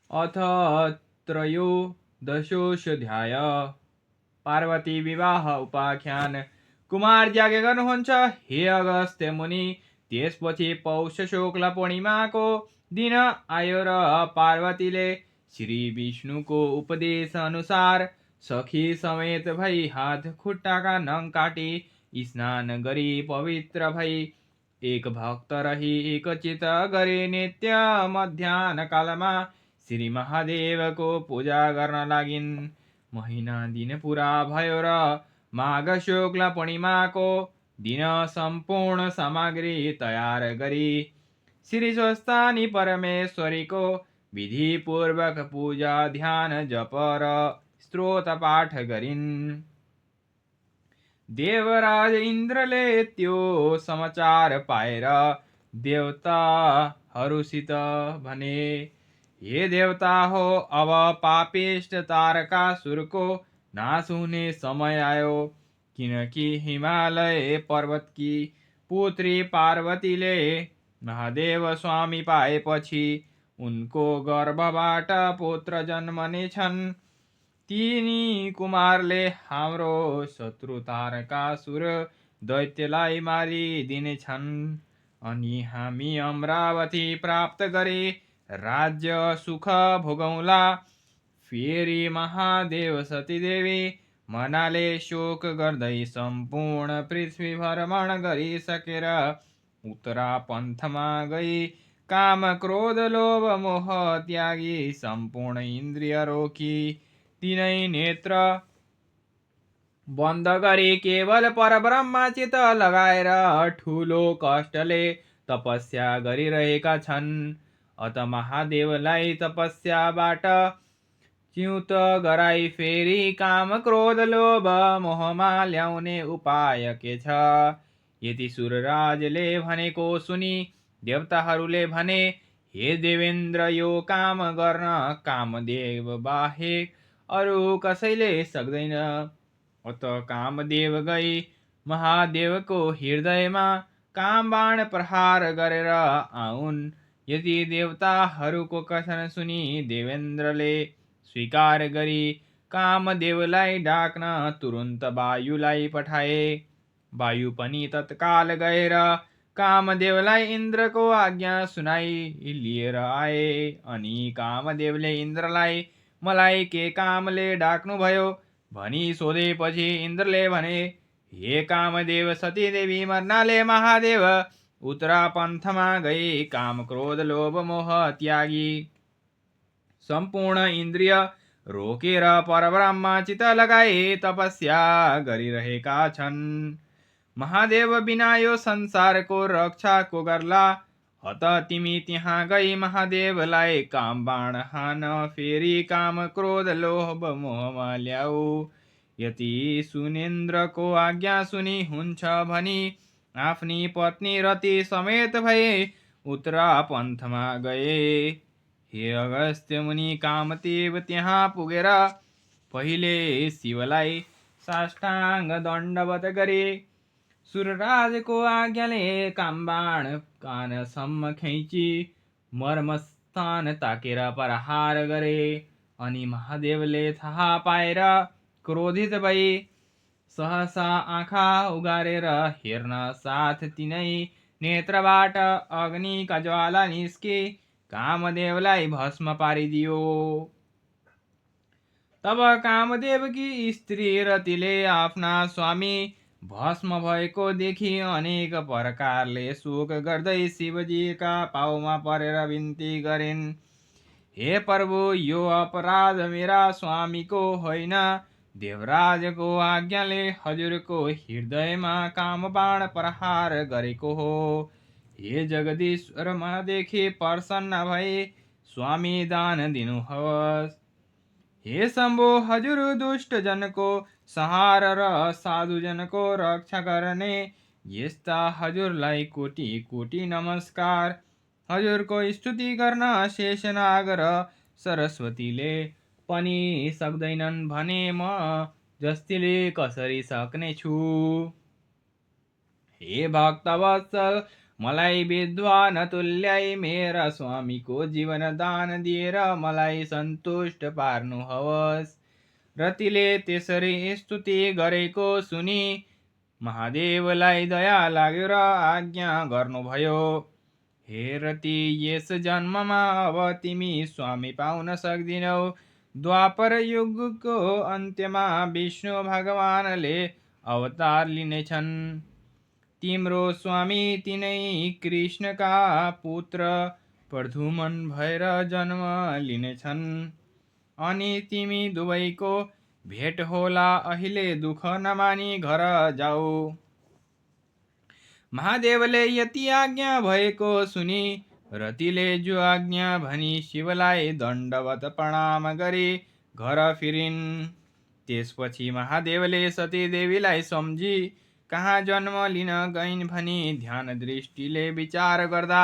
अथ त्रयोदशोऽध्याय। पार्वती विवाह उपाख्यान। कुमार याज्ञ गर्नुहुन्छ हे अगस्त्य मुनि। त्यसपछि पौष शुक्ल पूर्णिमाको दिन आयो र पार्वतीले श्री विष्णुको उपदेश अनुसार सखी समेत भई हात खुट्टाका नङ काटी स्नान गरी पवित्र भई एक भक्त रही एकचित गरे नित्य मध्याह्न कालमा श्री महादेवको पूजा गर्न लागिन्। महिना दिन पुरा भयो र माघ शुक्ल पूर्णिमाको दिन सम्पूर्ण सामग्री तयार गरी श्री स्वस्थानी परमेश्वरीको विधिपूर्वक पूजा ध्यान जप र स्तोत्र पाठ गरिन्। देवराज इन्द्रले त्यो समाचार पाएर देवताहरूसित भने, हे देवता हो, अब पापिष्ट तारकासुरको नाश हुने समय आयो। किनकि हिमालय पर्वतकी पुत्री पार्वतीले महादेव स्वामी पाएपछि उनको गर्भबाट पुत्र जन्मनेछन्। तिनी कुमारले हाम्रो शत्रु तारकासुर दैत्यलाई मारिदिनेछन् अनि हामी अमरावती प्राप्त गरे राज्य सुख भोगौँला। फेरि महादेव सतीदेवी मनाले शोक गर्दै सम्पूर्ण पृथ्वी भ्रमण गरिसकेर उत्तरा पन्थमा गई काम क्रोध लोभ मोह त्यागी सम्पूर्ण इन्द्रिय रोकी तिनै नेत्र बन्द गरी केवल परब्रह्म चित्त लगाएर ठुलो कष्टले तपस्या गरिरहेका छन्। अत महादेवलाई तपस्याबाट च्युत गराई फेरि काम क्रोध लोभ मोहमा ल्याउने उपाय के छ? यति सुरराजले भनेको सुनि देवताहरूले भने, हे देवेन्द्र, यो काम गर्न कामदेव बाहेक अरू कसैले सक्दैन। अत कामदेव गई महादेवको हृदयमा काम बाण प्रहार गरेर आउन्। यति देवताहरूको कथन सुनि देवेन्द्रले स्वीकार गरी कामदेवलाई डाक्न तुरुन्त वायुलाई पठाए। वायु पनि तत्काल गएर कामदेवलाई इन्द्रको आज्ञा सुनाई लिएर आए। अनि कामदेवले इन्द्रलाई मलाई के कामले डाक्नुभयो भनी सोधेपछि इन्द्रले भने, हे कामदेव, सतीदेवी मर्नाले महादेव उत्तरा पन्थमा गई काम क्रोध लोभ मोह त्यागी सम्पूर्ण इन्द्रिय रोकेर परब्रह्म चित्त लगाई तपस्या गरिरहेका छन्। महादेव बिना यो संसारको रक्षा को गर्ला? अत तिमी त्यहाँ गई महादेवलाई काम बाण हान, फेरि काम क्रोध लोभ मोहमा ल्याऊ। यति सुनेन्द्रको आज्ञा सुनि हुन्छ भनी आफ्नी पत्नी रति समेत भई उत्तरा पन्थमा गए। हे अगस्त्य मुनि, कामदेव त्यहाँ पुगेर पहिले शिवलाई साष्टाङ्ग दण्डवत गरे। सुरराजको आज्ञाले कामबाण कानसम्म खैची मर्मस्थान ताकेर प्रहार गरे। अनि महादेवले थाहा पाएर क्रोधित भई सहसा आँखा उगारेर हेर्न साथ तिनै नेत्रबाट अग्निका ज्वाला निस्के कामदेवलाई भस्म पारिदियो। तब कामदेवकी स्त्री रतिले आफ्ना स्वामी भस्म भएको देखि अनेक प्रकारले शोक गर्दै शिवजीका पाउमा परेर बिन्ती गरिन्, हे प्रभु, यो अपराध मेरा स्वामीको होइन। देवराजको आज्ञाले हजुरको हृदयमा कामबाण प्रहार गरेको हो। हे जगदीश्वर, मदेखि प्रसन्न भई स्वामी दान दिनुहोस्। हे शम्भो, हजुर दुष्ट जनको संहार र साधु जनको रक्षा गर्ने यस्ता हजुरलाई कोटि कोटि नमस्कार। हजुरको स्तुति गर्न शेषनाग र सरस्वतीले पनि सक्दैनन् भने म जस्तीले कसरी सक्ने छु? हे भक्तवत्सल, मलाई विद्वान तुल्याई मेरा स्वामीको जीवन दान दिएर मलाई सन्तुष्ट पार्नुहोस्। रतिले त्यसरी स्तुति गरेको सुनि महादेवलाई दया लाग्यो र आज्ञा गर्नुभयो। हे रति, यस जन्ममा अब तिमी स्वामी पाउन सक्दिनौ। द्वापर युगको अन्त्यमा विष्णु भगवानले अवतार लिनेछन्। तिम्रो स्वामी तिनै कृष्णका पुत्र प्रद्युम्न भएर जन्म लिनेछन् अनि तिमी दुवैको भेट होला। अहिले दुःख नमानी घर जाऊ। महादेवले यति आज्ञा भएको सुनि रतिले जो आज्ञा भनी शिवलाई दण्डवत प्रणाम गरी घर फिरिन्। त्यसपछि महादेवले सती देवीलाई सम्झी कहाँ जन्म लिन गइन् भनी ध्यान दृष्टिले विचार गर्दा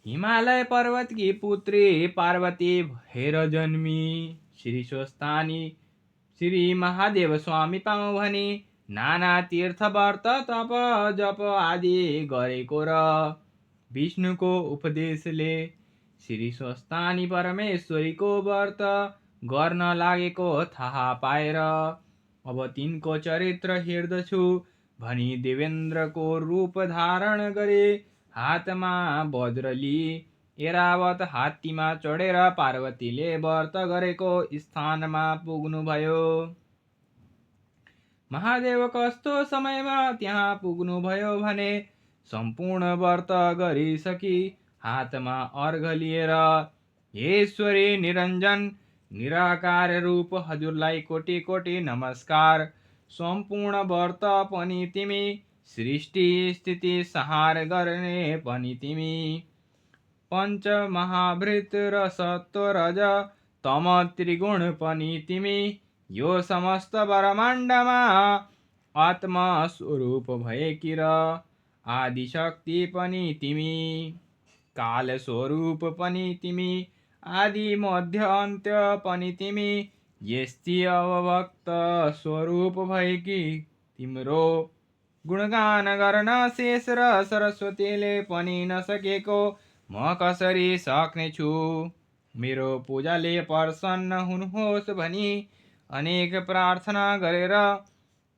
हिमालय पर्वतकी पुत्री पार्वती भएर जन्मी। श्री स्वस्थानी श्री महादेव स्वामी पाऊँ भनी नाना तीर्थ व्रत तप जप आदि गरेको र विष्णुको उपदेशले श्री स्वस्थानी परमेश्वरीको व्रत गर्न लागेको थाहा पाएर अब तिनको चरित्र हेर्दछु भनी देवेन्द्रको रूप धारण गरे। हातमा वज्र लिई एरावत हात्तीमा चढेर पार्वतीले व्रत गरेको स्थानमा पुग्नुभयो। महादेव कस्तो समयमा त्यहाँ पुग्नुभयो भने सम्पूर्ण व्रत गरिसकी हातमा अर्घ लिएर हे ईश्वरी निरञ्जन निराकार रूप हजुरलाई कोटि कोटि नमस्कार। सम्पूर्ण व्रत पनि तिमी, सृष्टि स्थिति संहार गर्ने पनि तिमी, पञ्च महाभृत र सत्व रज तम त्रिगुण पनि तिमी, यो समस्त ब्रह्माण्डमा आत्मस्वरूप भएकी र आदिशक्ति पनि तिमी, काल स्वरूप पनि तिमी, आदि मध्य अन्त्य पनि तिमी, यस्ती अव्यक्त स्वरूप भएकी तिम्रो गुणगान गर्न शेष र सरस्वतीले पनि नसकेको म कसरी सक्नेछु। मेरो पूजाले प्रसन्न हुनुहोस् भनी अनेक प्रार्थना गरेर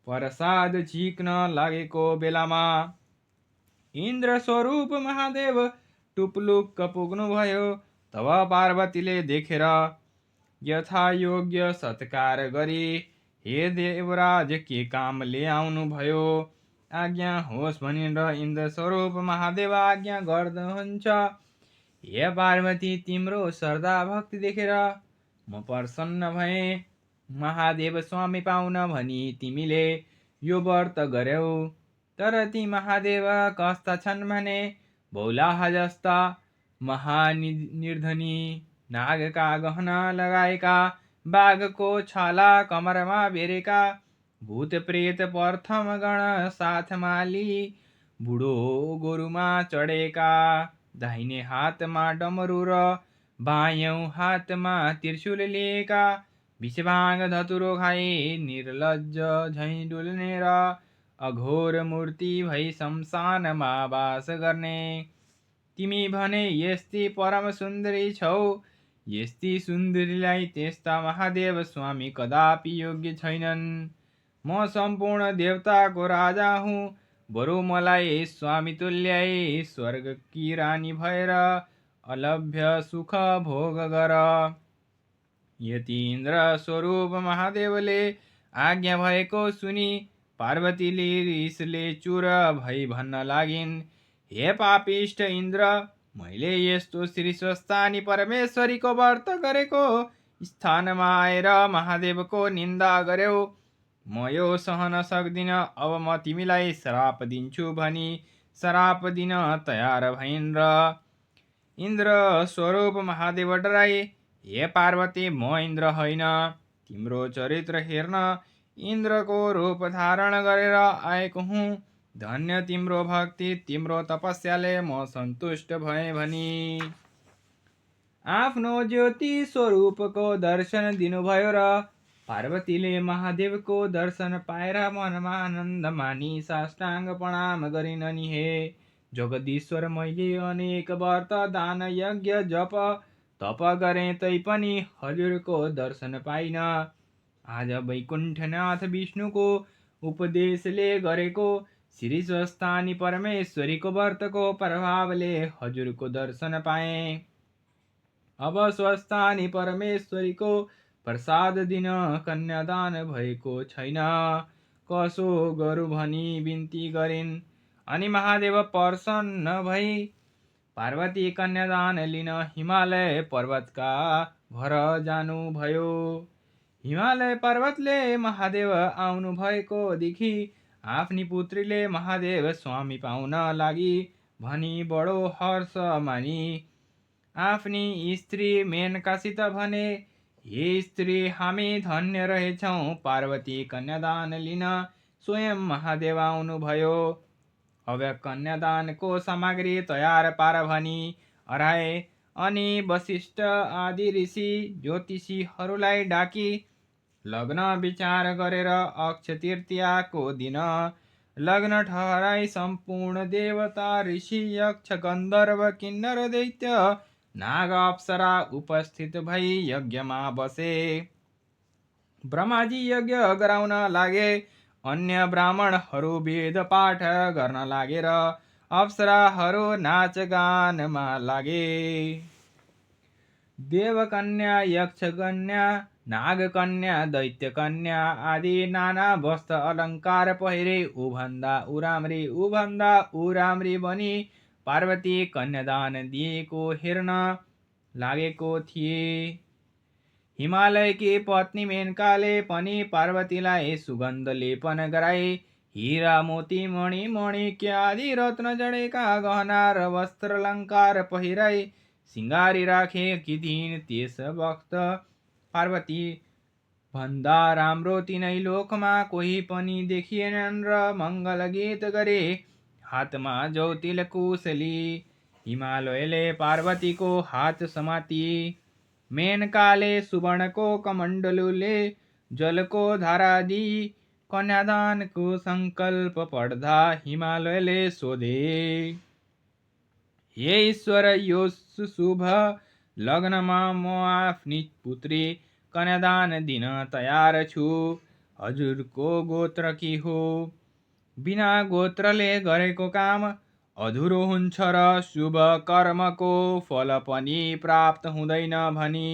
प्रसाद झिक्न लागेको बेलामा इन्द्र स्वरूप महादेव टुप्लुक्क पुग्नुभयो। तब पार्वतीले देखेर यथा योग्य सत्कार गरी हे देवराज के काम ल्याउनु भयो आज्ञा होस् भनेर इन्द्र स्वरूप महादेव आज्ञा गर्नुहुन्छ। हे पार्वती, तिम्रो श्रद्धा भक्ति देखेर म प्रसन्न भएँ। महादेव स्वामी पाउन भनी तिमीले यो व्रत गर्यौ, तर ती महादेव कस्ता छन् भने भौलाहा जस्ता महानिर्धनी, नागका गहना लगाएका, बाघको छाला कमरमा बेरेका, भूत प्रेत प्रथम गण साथमा लिई बुढो गोरुमा चढेका, दाहिने हातमा डमरू र बायाँ हातमा त्रिशूल लिएका, विषभाङ धतुरो खाई निर्लज्ज झैँ डुल्ने र अघोर मूर्ति भई शमशानमा वास गर्ने। तिमी भने यस्ती परम सुन्दरी छौ। यस्ती सुन्दरीलाई त्यस्ता महादेव स्वामी कदापि योग्य छैनन्। म सम्पूर्ण देवताको राजा हुँ, बरु मलाई स्वामी तुल्याई स्वर्गकी रानी भएर अलभ्य सुख भोग गर। यति इन्द्र स्वरूप महादेवले आज्ञा भएको सुनि पार्वतीले रिसले चुर भई भन्न लागिन्, हे पापिष्ट इन्द्र, मैले यस्तो श्री स्वस्थानी परमेश्वरीको व्रत गरेको स्थानमा आएर महादेवको निन्दा गर्यौ। म यो सहन सक्दिन। अब म तिमीलाई श्राप दिन्छु भनी श्राप दिन तयार भइन् र इन्द्र स्वरूप महादेव डराए। हे पार्वती, म इन्द्र होइन, तिम्रो चरित्र हेर्न इन्द्रको रूप धारण गरेर आएको हुँ। धन्य तिम्रो भक्ति, तिम्रो तपस्याले म सन्तुष्ट भएँ भनी आफ्नो ज्योति स्वरूपको दर्शन दिनुभयो र पार्वतीले महादेवको दर्शन पाएर मनमा आनन्द मानी साष्टाङ्ग प्रणाम गरिन् नि हे जगदीश्वर, मैले अनेक व्रत दान यज्ञ जप तप गरेँ तैपनि हजुरको दर्शन पाइन। आज वैकुण्ठनाथ विष्णुको उपदेशले गरेको श्री स्वस्थानी परमेश्वरीको व्रतको प्रभावले हजुरको दर्शन पाएँ। अब स्वस्थानी परमेश्वरीको प्रसाद दिन कन्यादान भएको छैन, कसो गरौँ भनी बिन्ती गरिन्। अनि महादेव प्रसन्न भई पार्वती कन्यादान लिन हिमालय पर्वतका घर जानुभयो। हिमालय पर्वतले महादेव आउनु भएको देखि आफ्नी पुत्रीले महादेव स्वामी पाउन लागि भनी बडो हर्ष मानी आफ्नी स्त्री मेनकासित भने, हे स्त्री, हामी धन्य रहेछौँ, पार्वती कन्यादान लिन स्वयं महादेव आउनुभयो। अब कन्यादानको सामग्री तयार पार भनी हराए अनि वशिष्ठ आदि ऋषि ज्योतिषीहरूलाई डाकी लग्न विचार गरेर अक्षय तृतीयाको दिन लग्न ठहराई सम्पूर्ण देवता ऋषि यक्ष गन्धर्व किन्नर दैत्य नाग अप्सरा उपस्थित भई यज्ञमा बसे। ब्रह्माजी यज्ञ गराउन लागे, अन्य ब्राह्मणहरू वेद पाठ गर्न लागेर अप्सराहरू नाचगानमा लागे। देवकन्या, यक्षकन्या, नागकन्या, दैत्यकन्या आदि नाना वस्त्र अलङ्कार पहिरे ऊभन्दा उराम्री बनी पार्वती कन्यादान दिएको हेर्न लागेको थिए। हिमालयकी पत्नी मेनकाले पनि पार्वतीलाई सुगन्ध लेपन गराई हीरा मोती मणि मणिक्य आदि रत्न जडेका गहना र वस्त्र अलङ्कार पहिराई सिंगारी राखेकी थिइन्। त्यस वक्त पार्वती भन्दा राम्रो तिनै लोकमा कोही पनि देखिएनन् र मङ्गल गीत गरे हातमा ज्योतिल कुशली। हिमालयले पार्वतीको हात समाती, मेनकाले सुवर्णको कमण्डलुले जलको धारा दिई कन्यादानको सङ्कल्प पढ्दा हिमालयले सोधे, हे ईश्वर, यो शुभ लग्नमा म आफ्नी पुत्री कन्यादान दिन तयार छु। हजुरको गोत्र के हो? बिना गोत्रले गरेको काम अधुरो हुन्छ र शुभ कर्मको फल पनि प्राप्त हुँदैन भनी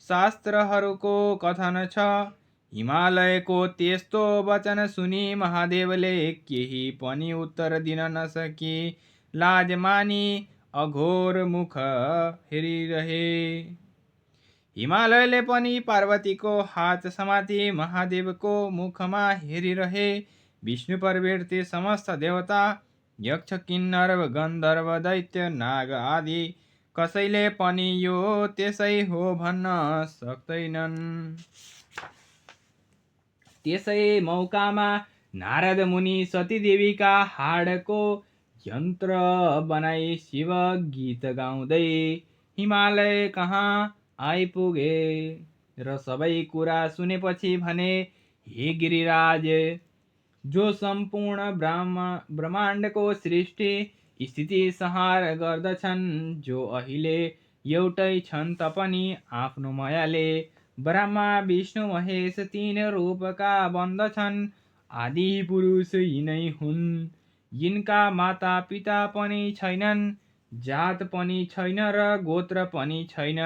शास्त्रहरूको कथन छ। हिमालयको त्यस्तो वचन सुनि महादेवले केही पनि उत्तर दिन नसकी लाज मानी अघोर मुख हेरिरहे। हिमालयले पनि पार्वतीको हात समाती महादेवको मुखमा हेरिरहे। विष्णु प्रवृत्ति समस्त देवता यक्ष किन्नर गन्धर्व दैत्य नाग आदि कसैले पनि यो त्यसै हो भन्न सक्दैनन्। त्यसै मौकामा नारद मुनि सतीदेवीका हाडको यन्त्र बनाई शिव गीत गाउँदै हिमालय कहाँ आइपुगे र सबै कुरा सुनेपछि भने, हे गिरिराज, जो सम्पूर्ण ब्रह्माण्डको सृष्टि स्थिति संहार गर्दछन्, जो अहिले एउटै छन् तपनि आफ्नो मायाले ब्रह्मा विष्णु महेश तीन रूपका बन्दछन्। आदि पुरुष यिनै हुन्, यिनका माता पिता पनि छैनन्, जात पनि छैन र गोत्र पनि छैन।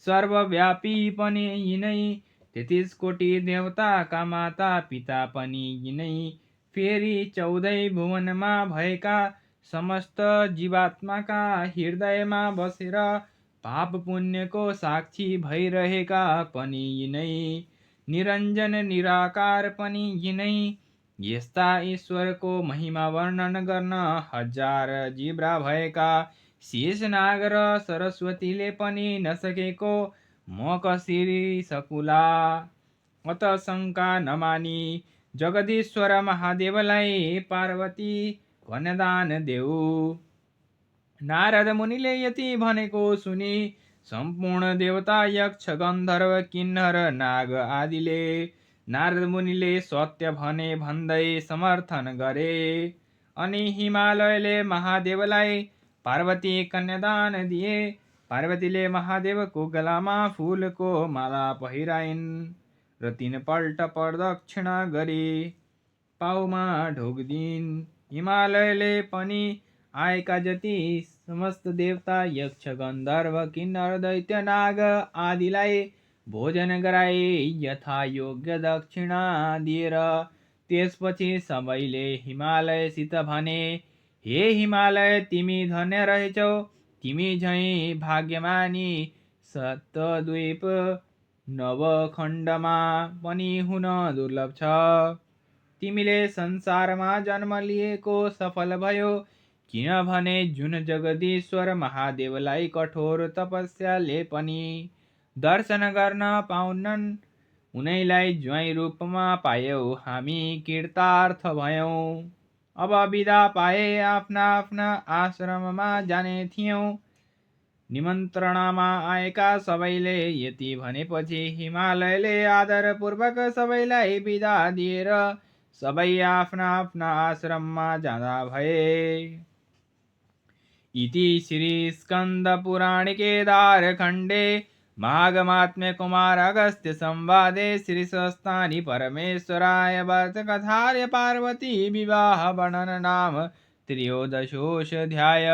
सर्वव्यापी पनि यिनै, 33 कोटी देवताका माता पिता पनि यिनै। फेरि 14 भुवनमा भएका समस्त जीवात्माका हृदयमा बसेर पाप पुण्यको साक्षी भइरहेका पनि यिनै। निरञ्जन निराकार पनि यिनै। यस्ता ईश्वरको महिमा वर्णन गर्न हजार जिब्रा भएका शेषनाग र सरस्वतीले पनि नसकेको म कसरी सकुला? अत शङ्का नमानी जगदीश्वर महादेवलाई पार्वती कन्यादान देऊ। नारद मुनिले यति भनेको सुनि सम्पूर्ण देवता यक्ष गन्धर्व किन्नर नाग आदिले नारद मुनिले सत्य भने भन्दै समर्थन गरे। अनि हिमालयले महादेवलाई पार्वती कन्यादान दिए। पार्वतीले महादेवको गलामा फूलको माला पहिराइन् र 3 पल्ट प्रदक्षिणा गरी पाउमा ढोगिदिन्। हिमालयले पनि आएका जति समस्त देवता यक्ष गन्धर्व किन्नर दैत्य नाग आदिलाई भोजन गराए यथा योग्य दक्षिणा दिएर। त्यसपछि सबैले हिमालयसित भने, हे हिमालय, तिमी धन्य रहेछौ। तिमी झैं भाग्यमानी सप्तद्वीप नवखण्डमा पनि हुन दुर्लभ छ। तिमीले संसारमा जन्म लिएको सफल भयो, किनभने जुन जगदीश्वर महादेवलाई कठोर तपस्याले पनि दर्शन गर्न पाउनन्, उनैलाई ज्वाइँ रूपमा पायौ हामी कृतार्थ भयौं। अब बिदा पाए आफ्ना आफ्ना आश्रममा जाने थियौं। निमन्त्रणामा आएका सबैले यति भनेपछि हिमालयले आदरपूर्वक सबैलाई बिदा दिएर सबै आफ्ना आफ्ना आश्रममा जाँदा भए। इति श्री स्कन्द पुराणे केदारखण्डे माघमात्म्ये कुमार अगस्त्य संवादे श्रीशस्तानि परमेश्वराय व्रतकथार्य पार्वती विवाह वर्णन नाम त्रयोदशोऽध्याय।